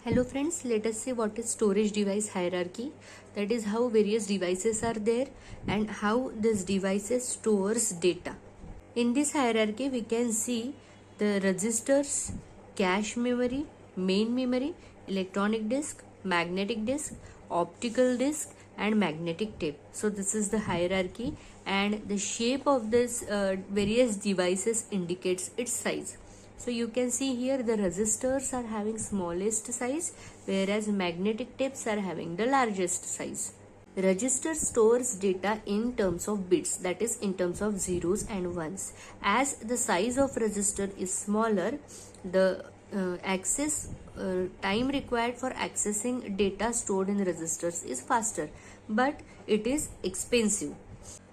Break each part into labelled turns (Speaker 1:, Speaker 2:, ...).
Speaker 1: Hello friends, let us see what is storage device hierarchy. That is how various devices are there and how this devices stores data. In this hierarchy we can see the registers, cache memory, main memory, electronic disk, magnetic disk, optical disk and magnetic tape. So this is the hierarchy and the shape of this various devices indicates its size. So you can see here the resistors are having smallest size whereas magnetic tapes are having the largest size. Register stores data in terms of bits, that is in terms of zeros and ones. As the size of register is smaller, the time required for accessing data stored in registers is faster, but it is expensive.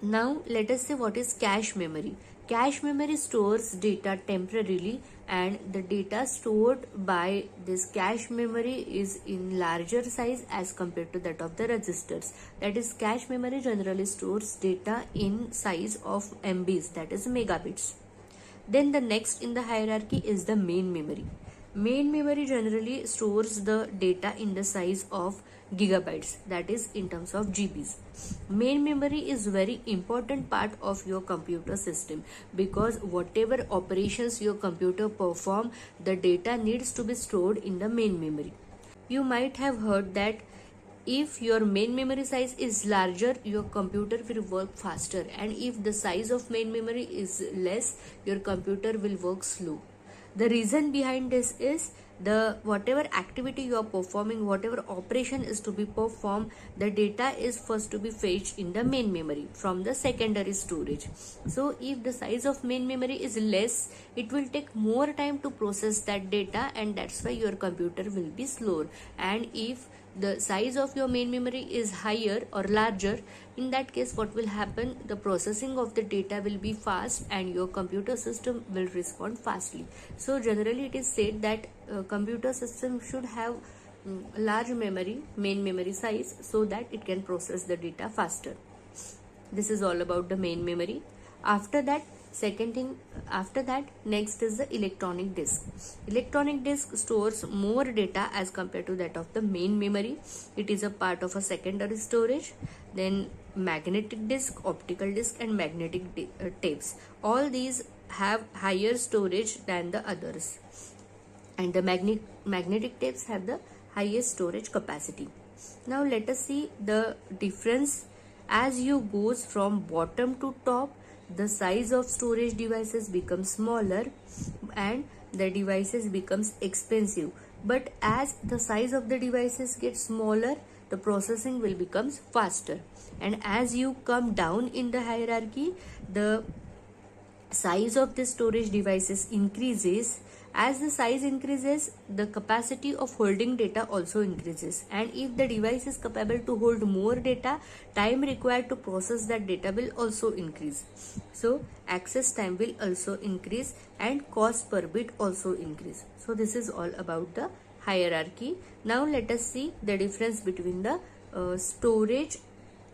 Speaker 1: Now let us see what is cache memory. Cache memory stores data temporarily and the data stored by this cache memory is in larger size as compared to that of the registers. That is, cache memory generally stores data in size of MBs, that is megabits. Then the next in the hierarchy is the main memory. Main memory generally stores the data in the size of gigabytes, that is in terms of GBs. Main memory is very important part of your computer system because whatever operations your computer perform, the data needs to be stored in the main memory. You might have heard that if your main memory size is larger, your computer will work faster, and if the size of main memory is less, your computer will work slow. The reason behind this is the whatever activity you are performing, whatever operation is to be performed, the data is first to be fetched in the main memory from the secondary storage. So if the size of main memory is less, it will take more time to process that data, and that's why your computer will be slower. And if the size of your main memory is higher or larger, in that case what will happen, the processing of the data will be fast and your computer system will respond fastly. So generally it is said that computer system should have large memory, main memory size, so that it can process the data faster. This is all about the main memory. After that, next is the electronic disk. Electronic disk stores more data as compared to that of the main memory. It is a part of a secondary storage. Then magnetic disk, optical disk and magnetic tapes, all these have higher storage than the others, and the magnetic tapes have the highest storage capacity. Now let us see the difference. As you goes from bottom to top, the size of storage devices becomes smaller and the devices becomes expensive. But as the size of the devices gets smaller, the processing will becomes faster. And as you come down in the hierarchy, the size of the storage devices increases. As the size increases, the capacity of holding data also increases, and if the device is capable to hold more data, time required to process that data will also increase. So access time will also increase and cost per bit also increase. So this is all about the hierarchy. Now let us see the difference between the storage,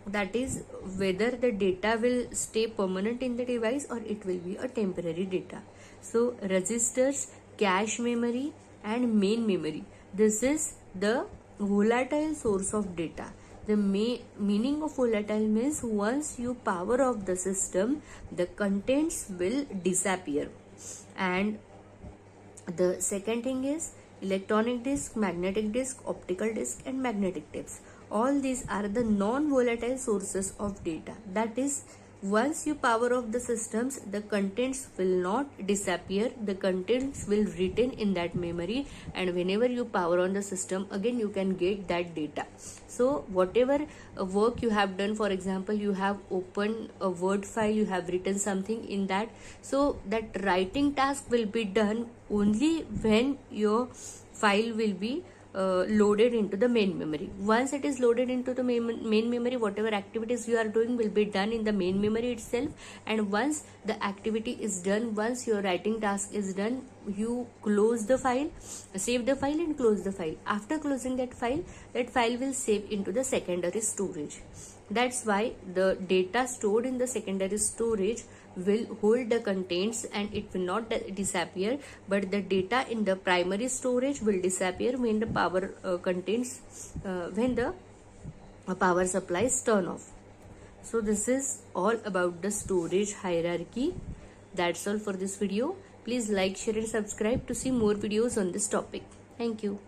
Speaker 1: that is whether the data will stay permanent in the device or it will be a temporary data. So registers, cache memory and main memory, this is the volatile source of data. The meaning of volatile means once you power off the system, the contents will disappear. And the second thing is electronic disk, magnetic disk, optical disk and magnetic tapes. All these are the non-volatile sources of data. That is, once you power off the systems, the contents will not disappear. The contents will retain in that memory, and whenever you power on the system, again you can get that data. So whatever work you have done, for example, you have opened a Word file, you have written something in that, so that writing task will be done only when your file will be loaded into the main memory. Once it is loaded into the main memory, whatever activities you are doing will be done in the main memory itself, and once the activity is done, once your writing task is done, you close the file, save the file and close the file. After closing that file will save into the secondary storage. That's why the data stored in the secondary storage will hold the contents and it will not disappear, but the data in the primary storage will disappear when the power when the power supply is turned off. So this is all about the storage hierarchy. That's all for this video. Please like, share and subscribe to see more videos on this topic. Thank you.